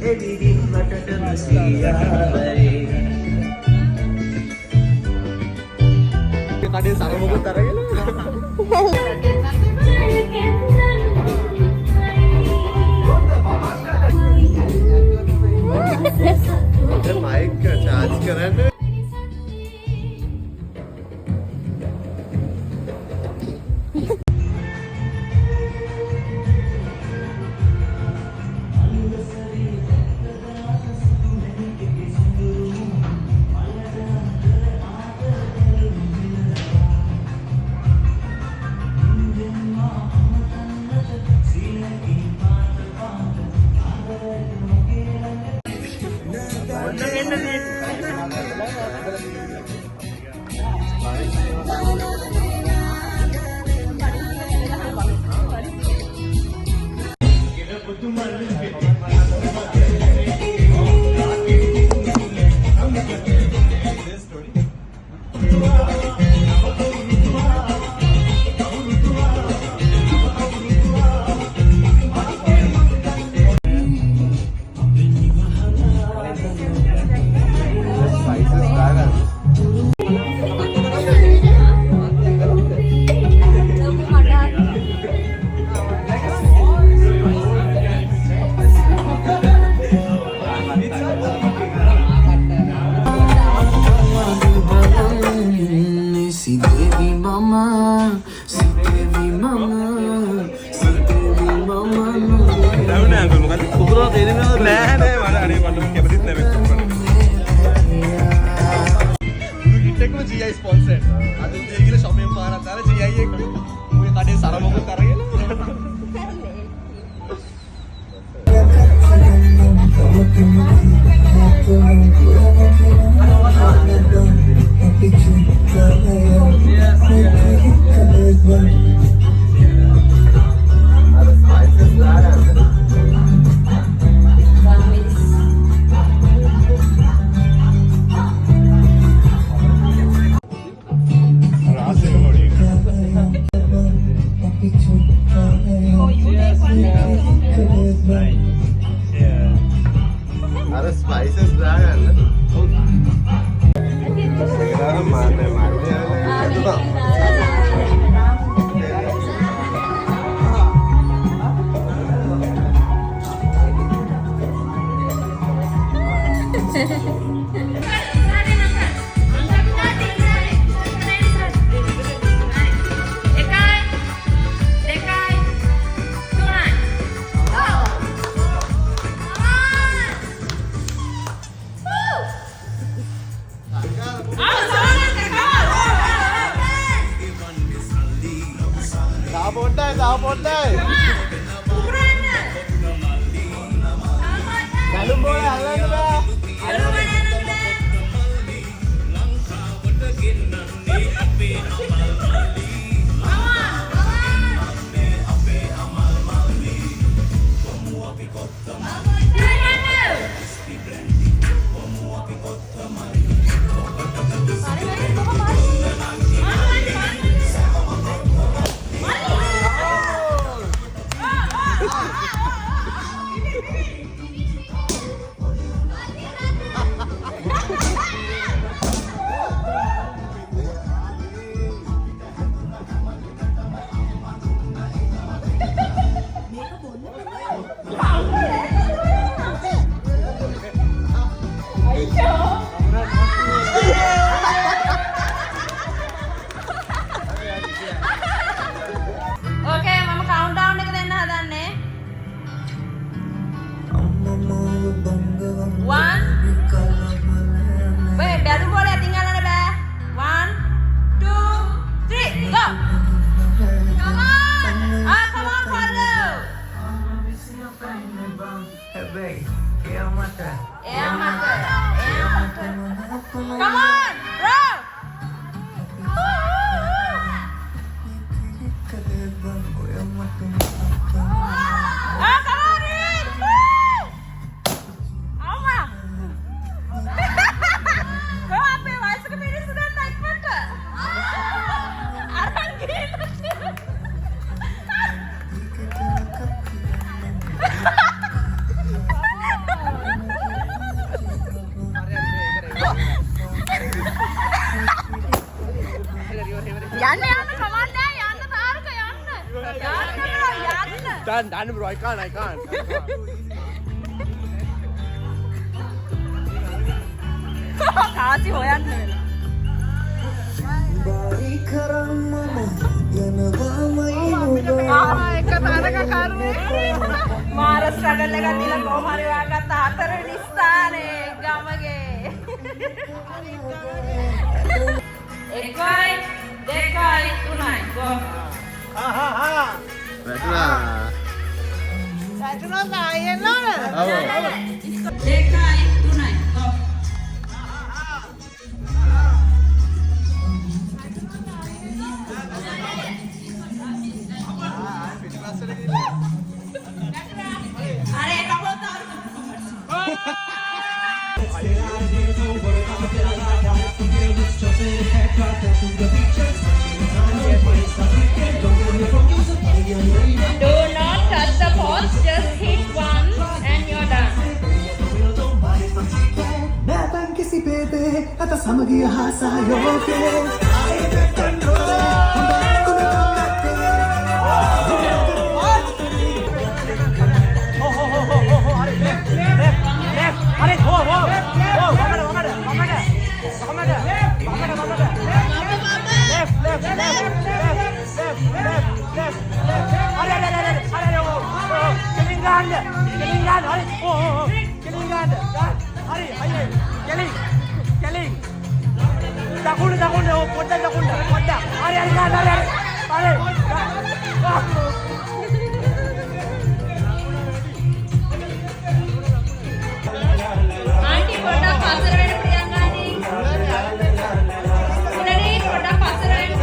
එවිදින් මටටම සියාවරේ කඩේ සරමුකුත් අරගෙන mic charge කරන්න done, bro. I can't. කාසි හොයන්න වෙලා. එක තරක කරුවේ. මාර ස්ට්‍රගල් එකක් දීලා කොහොම හරි හොයාගත්ත 4 වෙනි ස්ථානේ ගමගේ. 1 2 3 go. වැටුණා ගායන්න ඕන. ඔව්. 2 3 go. Do not touch the post, just hit one and you're done. නැතන් කිසි පේතේ අත සමගිය හා සහයෝගයේ Auntie, පොඩ්ඩක් පස්සට වෙන්න ප්‍රියංකානි. උඩනේ පොඩ්ඩක් පස්සට වෙන්න.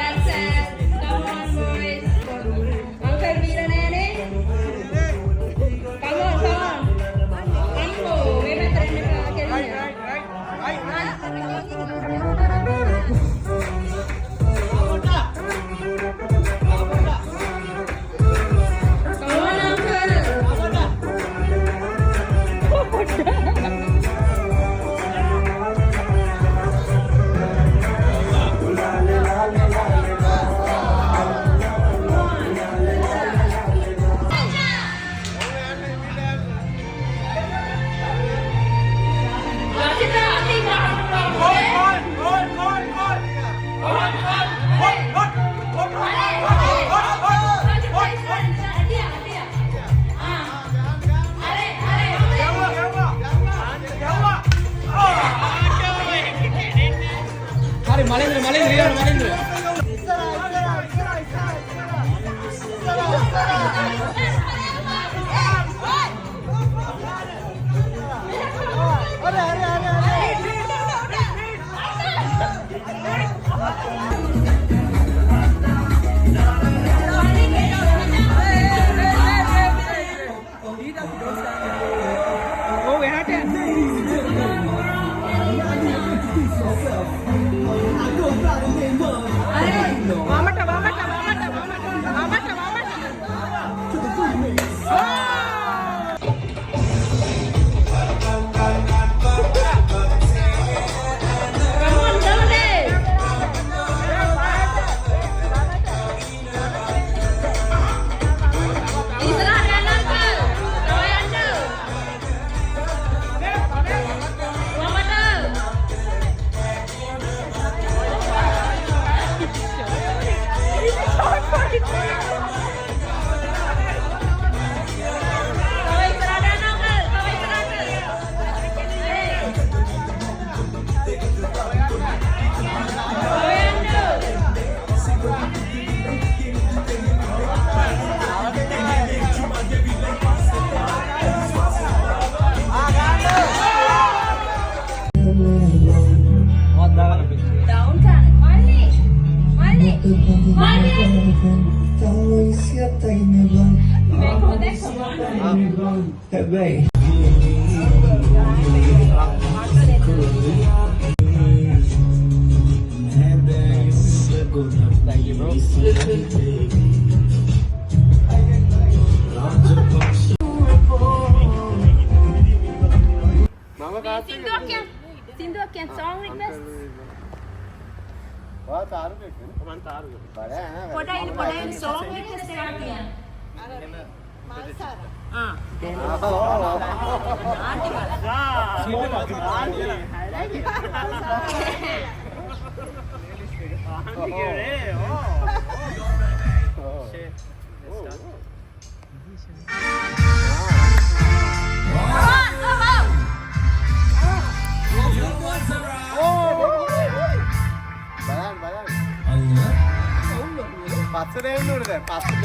That's it. Come on, boys. Uncle Veera nene. Come on. Uncle, මේ පැත්තට එන්න කෙලින්න. Hey. Thank you, bro. Mama kasi. Sinduak yan song request. What? පොඩයි සෝම් එක ටෙස්ට් එකක් තියන්න. ආ. පස්සට එන්න ඕනේ දැන් පස්සට.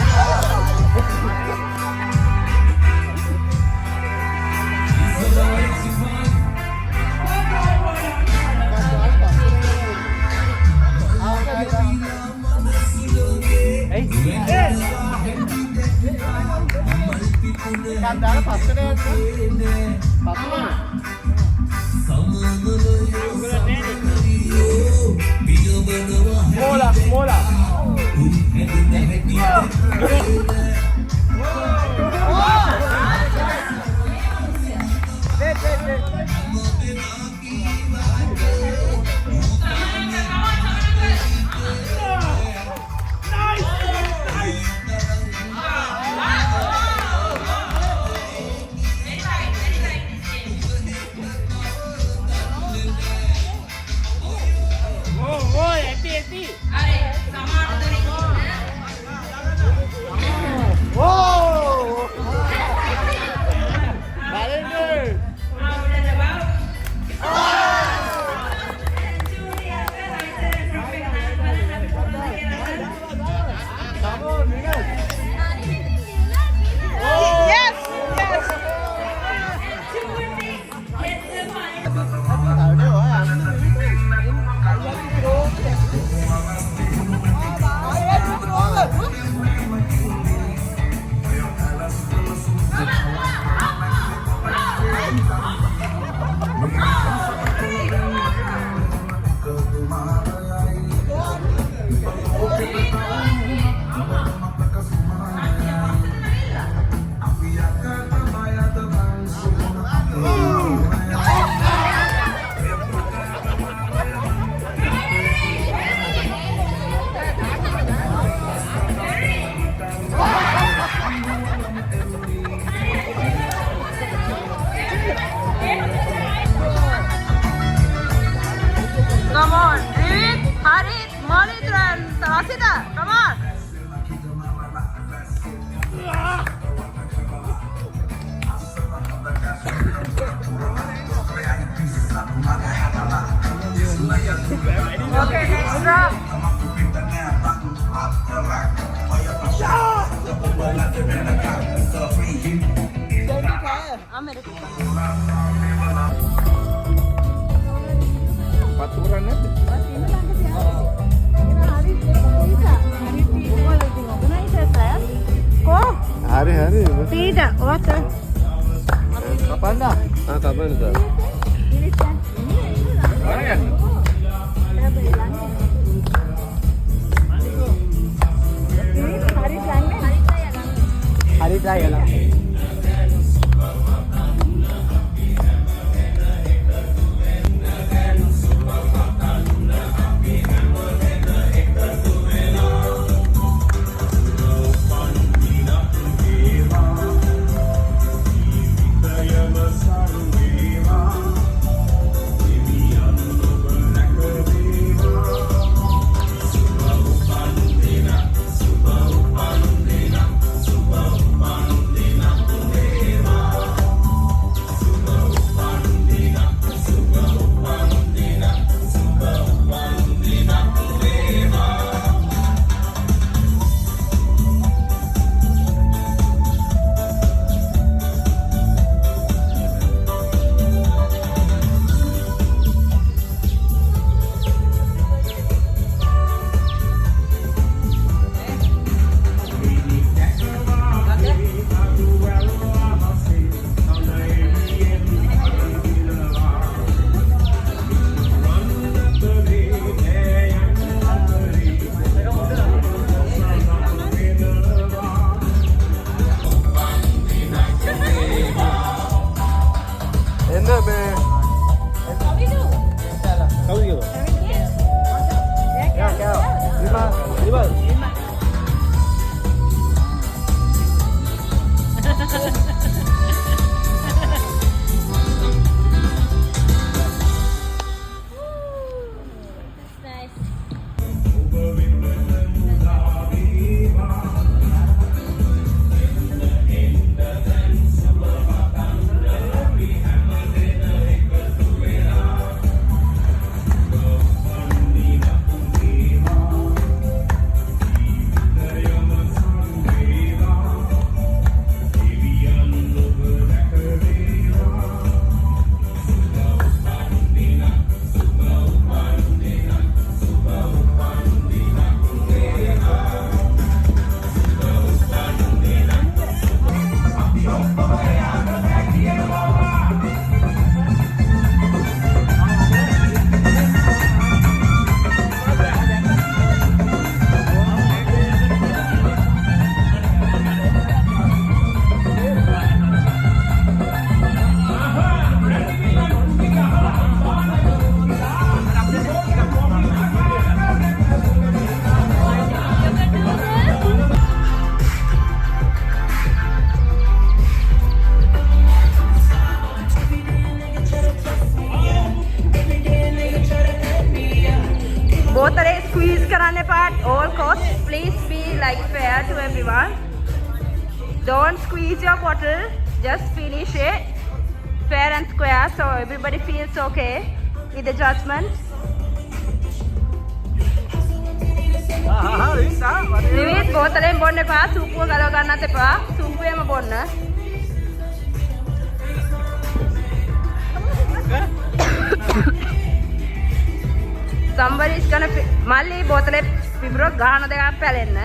Kan දාලා පස්සට එන්න. පස්සට. Mola. Come on, Rit, Harit, Molitran, Rasida, come on. Okay, next drop. Paturan nanti. Hari-hari. Tidak, water. Kapan dah? Kapan dah? Mana ya? Hari raya lah. to everyone. Don't squeeze your bottle. Just finish it fair and square so everybody feels okay with the judgment. විවිධ බෝතලෙන් බොන්න එපා. සූපුව ගලව ගන්නත් එපා. සූපුවේම බොන්න. Somebody is gonna මල්ලි බෝතලේ පිබුරක් ගහන දෙකක් පැලෙන්න.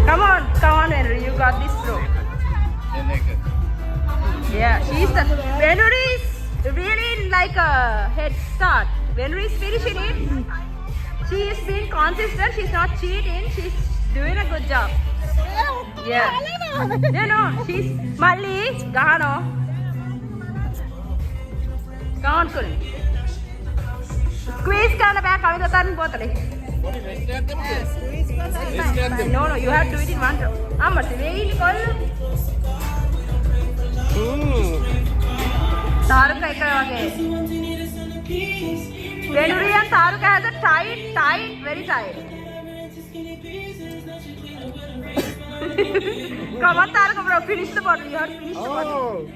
Come on, Henry, you got this bro. Yeah, she's the Henry is really like a head start. Henry is finishing it. She is being consistent. She's not cheating. She's doing a good job. Yeah. No, she's Mali, Gano. Come on, Kul. Squeeze kind of back. I'm the third bottle. No, you have to do it in one row. I'm not saying Taruka okay. Venuri and Taruka has a tight, very tight. Come on, Taruka, bro, finish the bottle. You have to finish the bottle.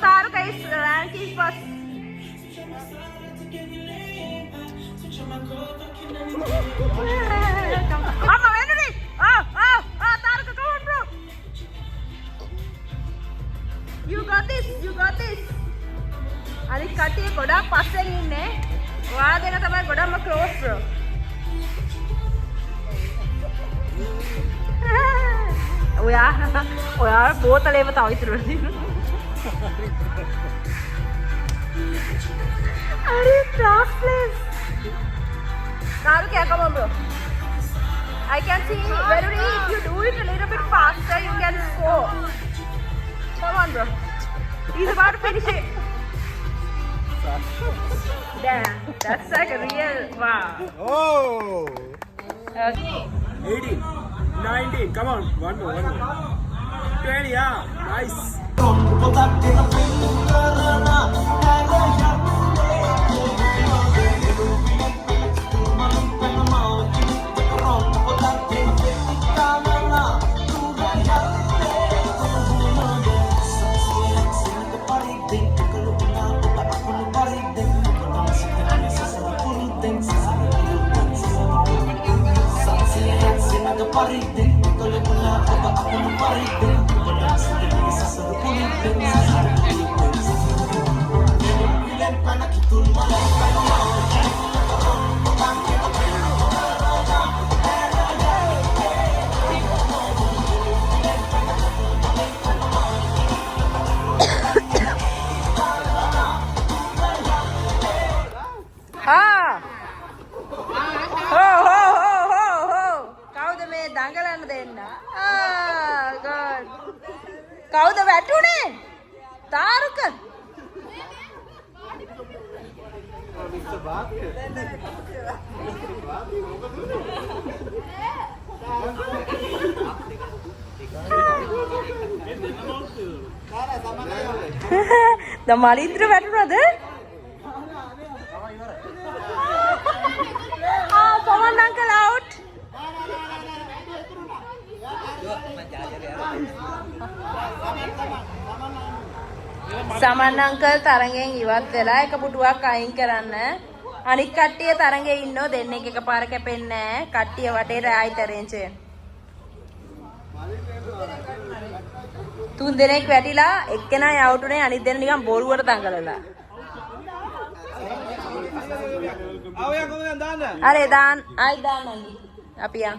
Taruka is ranking first. Venuri! Taruka, come on, bro. You got this. අනිත් කට්ටිය ගොඩක් පස්සෙන් ඉන්නේ. ඔයා දෙන තමයි ගොඩක්ම close bro. ඔයා බෝතලේම තව ඉතුරු වෙලා අरे class please. Taruka, come on bro. I can see Venuri, if you do it a little bit faster you can score. Come on bro. He's about to finish it. Damn, that's like a real wow. Oh! Okay. 18, 19, come on, one more. 20, yeah, nice. කවුද වැටුනේ? තාරුක. දැන් මලින්ද්‍ර වැටුණාද? Someone uncle out. Saman uncle තරගෙන් ඉවත් වෙලා එක පුටුවක් අයින් කරන්න. අනිත් කට්ටිය තරගෙ ඉන්නෝ දෙන්නෙක් එකපාර කැපෙන්නේ නැහැ. කට්ටිය වටේ රායි තරෙන්චේ. තුන් දෙනෙක් වැටිලා එක්කෙනා අවුට් උනේ අනිත් දෙන්න නිකන් බොරුවට දඟලලා. ආවයා කොහෙන්ද දාන්න? අරේ දාන්න. ආයි දාන්න අංගි. අපි යන්.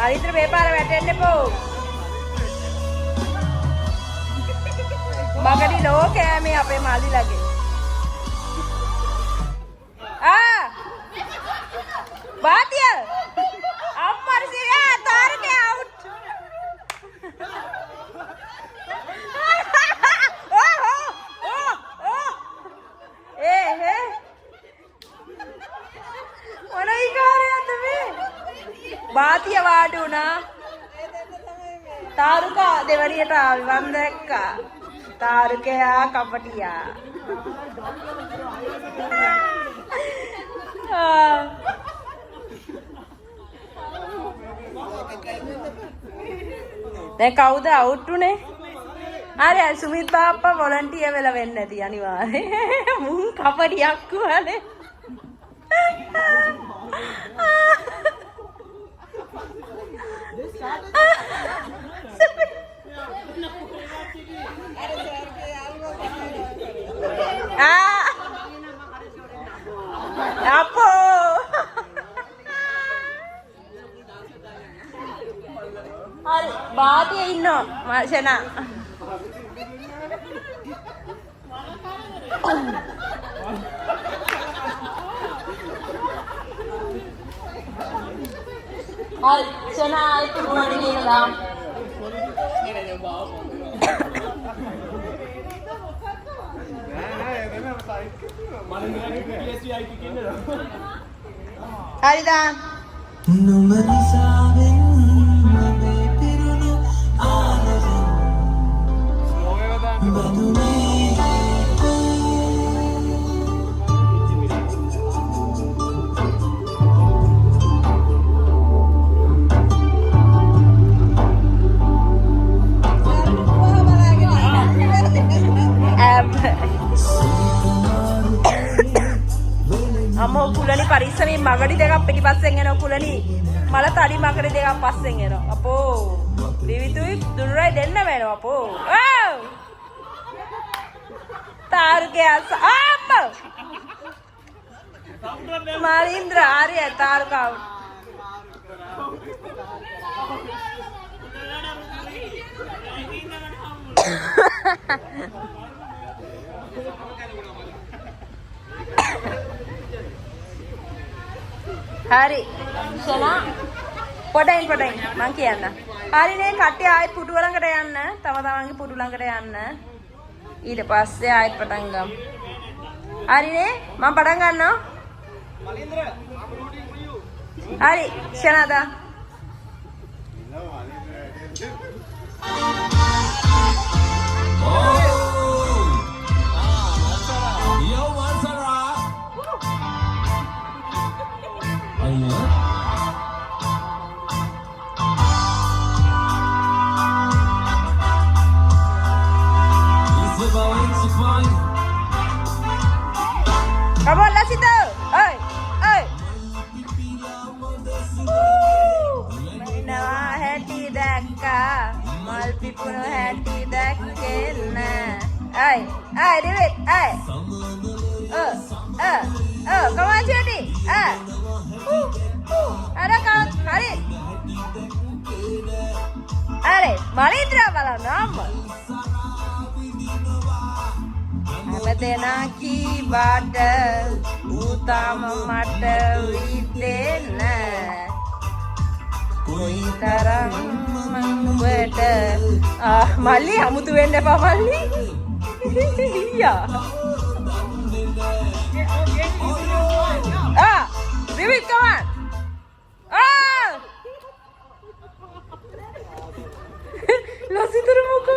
මලින්ද්‍ර මේ පාර වැටෙන්න එපෝ. මගදී ලෝකෑ මේ අපේ මල්ලිලගේ. වාතිය වාඩි වුණා. තාරුකා දෙවරියට ආවි මම දැක්කා. තාරුකයා කපටියා. දැන් කවුද අවුට් උනේ? හරි සුමිත් බාප්පා වොලන්ටියර් වෙලා වෙන්න ඇති අනිවාර්යෙන්. මුන් කපටියක් වුණානේ. Apa? Hari baati inno, Marshana. Hari Shana itu bukan ini lah. Hari dah. අම්මෝ කුලනි පරිස්සමෙන් මගඩි දෙකක් පිටිපස්සෙන් එනවා කුලනි මල තඩි මගඩි දෙකක් පස්සෙන් එනවා අපෝ විවිතුයි දුනුරයි දෙන්න වෙනවා අපෝ ඔව් තාරුකේ අම්මෝ මරින්ද්‍ර ආර්ය Taruka Hari, Shana, podain mangki anna. Hari ne katti ayat putu walang kada anna, tama-tamangi putu walang kada anna. Ida passe ayat patangam. Hari ne, mam padang ganna. Hari, Shana da. Come on, let's go. Hey, hey. Nawa hati dakka, malpi puno hati dakkenna. Hey, hey, David, hey. Come on, Judy. Ada kau, hari. Hari, Malindra malah nama. Amadena ki bada, utama mata widena. Koi tarang mangweda. Mali, kamu tu wenda apa Mali? Iya. David, come on. Lasi termuka.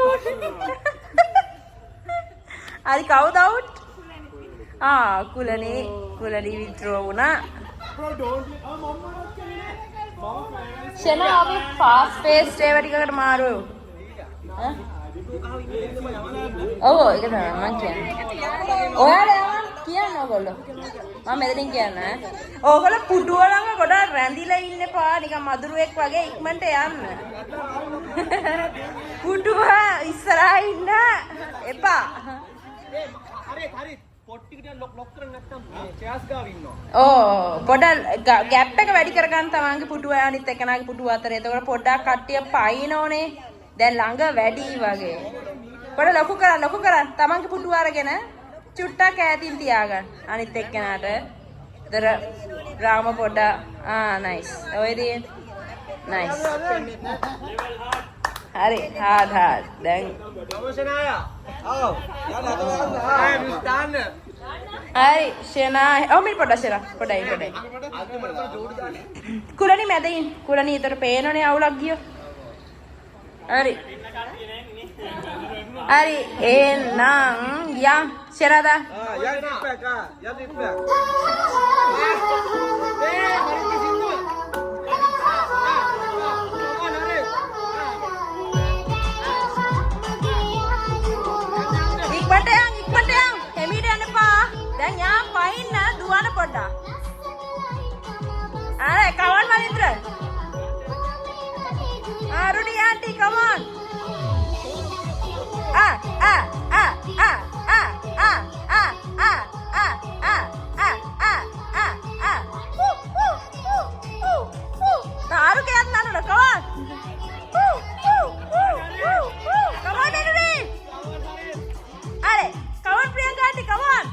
Hari kau out? Kulani withdraw na. Shana, abi fast pace driver ka maru. Oh, ikan mana kian? Oh, ada kian no golo. Mama medaling kian na. Oh, kalau putu orang ka koda randi la inne pa, nika maduru ek page ikmante yan. Putu ha, isra inna, epa. Oh, පොඩ gap එක වැඩි කරගන්න තමන්ගේ පුටුව අනිත් එකනාගේ පුටුව අතර. එතකොට පොඩ්ඩක් කට්ටිය පයින්නෝනේ. දැන් ළඟ වැඩි වගේ. පොඩ ලොකු කරන්න තමන්ගේ පුටුව අරගෙන චුට්ටක් ඈතින් තියාගන්න අනිත් එක්කෙනාට. ඒතර රාම පොඩ නයිස්. ඔයදී නයිස්. හරි හාඩ් දැන් Promotion ආයා. ඔව්. යාළුවා. Hai, Shena. Oh, mir pada Shena. Padai. Kulani madain. Kulani itu peno ne awulak giyo. Hari. Hari, enang ya. Shena da. Yang feedback yang feedback. Ikmat yang. Hemi dia apa? Dan yang pain na dua na pada. Are, kawan Malindra. Rudy auntie, come on. Taruh ke atas nana, come on. Come on, Henry. Are, come on, Priyanka auntie, come on.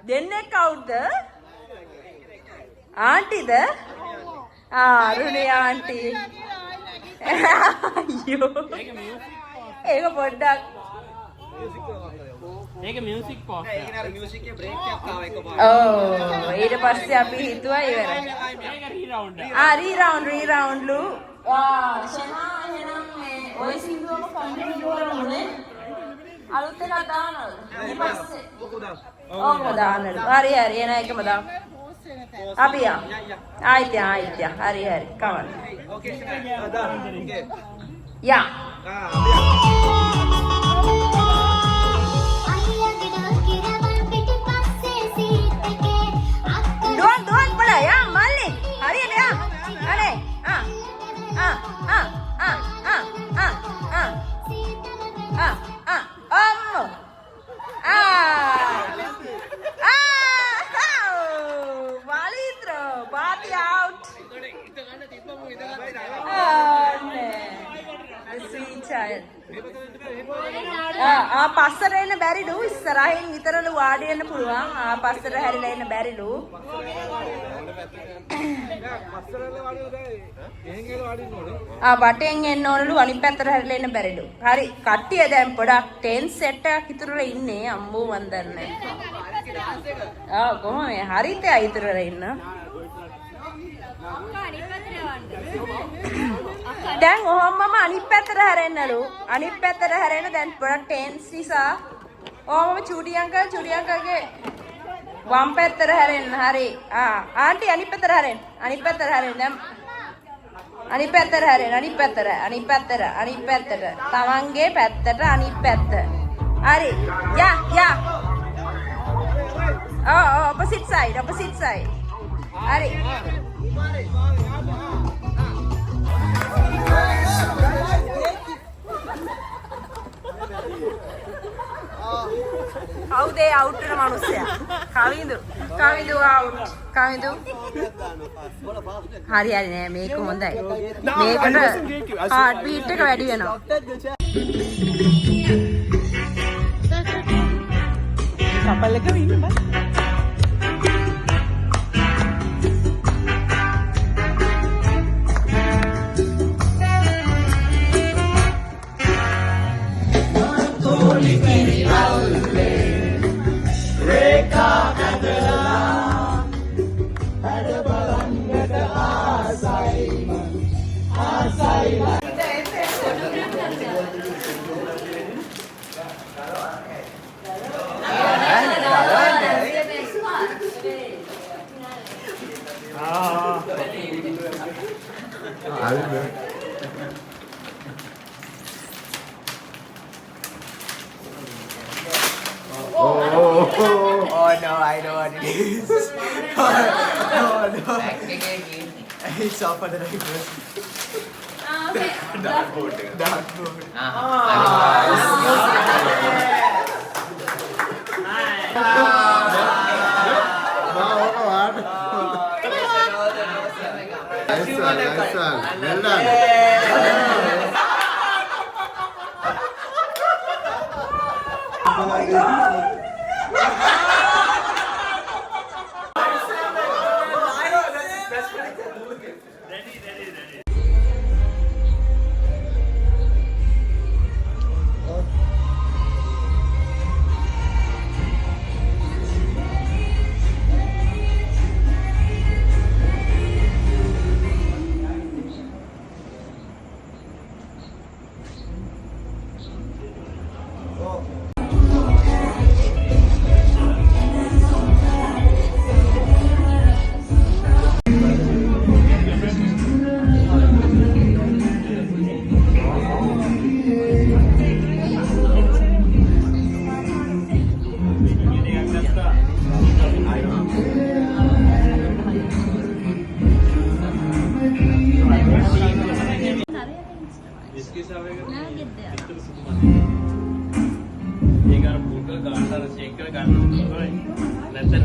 දෙන්නේ කවුද? ආන්ටිද? රුණි aunty. අයියෝ. ඒක පොඩ්ඩක්. ඒක music පොස්. Music के break එකක් ආවා එකපාරට. ඔව් ඊට පස්සේ අපි හිතුවා ඉවරයි. මේක රීරවුන්ඩ්. රීරවුන්ඩ් ලු. ෂනා එහෙනම් මේ ඔය සින්දුවම කන්ටිනියු කරමුනේ. අලුත් එකක් දානවද? ඊට පස්සේ ඔව් දාන්නලු. හරි එන එකම දාමු. අපි යා. ආයිත් හරි කවන්න. ओके दा ओके යා. Doan pada ya Malik. Hari ini ya. Ada. Malindra, party out. The sweet child. පස්සට එන්න බැරිලු ඉස්සරහින් විතරලු වාඩි වෙන්න පුළුවන්. පස්සට හැරිලා එන්න බැරිලු. බටෙන් එන්න ඕනලු අනිත් පැත්තට හැරිලා එන්න බැරිලු. හරි කට්ටිය දැන් පොඩක් ටෙන්ස් සෙට් එකක් ඉතුරුලා ඉන්නේ. අම්මෝ මන් දන්නේ. කොහොම මේ හරිත ඉතුරුලා ඉන්න. දැන් ඔහොමම අනිත් පැත්තට හැරෙන්නලු. අනිත් පැත්තට හැරෙන්න දැන් පොඩක් ටෙන්ස් නිසා ඔහොමම චුඩි අංකල්ගේ වම් පැත්තට හැරෙන්න. හරි. ආන්ටි අනිත් පැත්තට හැරෙන්න. අනිත් පැත්තට හැරෙන්න. දැන් අනිත් පැත්තට හැරෙන්න. අනිත් පැත්තට. තමන්ගේ පැත්තට අනිත් පැත්ත. හරි. යා. opposite side. හරි. කවුද ඒ අවුට් වෙන මිනිස්සයා? කවිඳු අවුට්. කවිඳු. හරි නෑ මේක හොඳයි. මේකට හાર્ට් බීට් එක වැඩි වෙනවා. කපල් එක ඉන්න බෑ. Oh no, I know what it is. Oh no. It's off for the right person. Dartboard. Nice one. Well done. ඒක අර පුරුක ගානතර ෂේක් කරලා ගන්න ඕනේ. නැත්නම්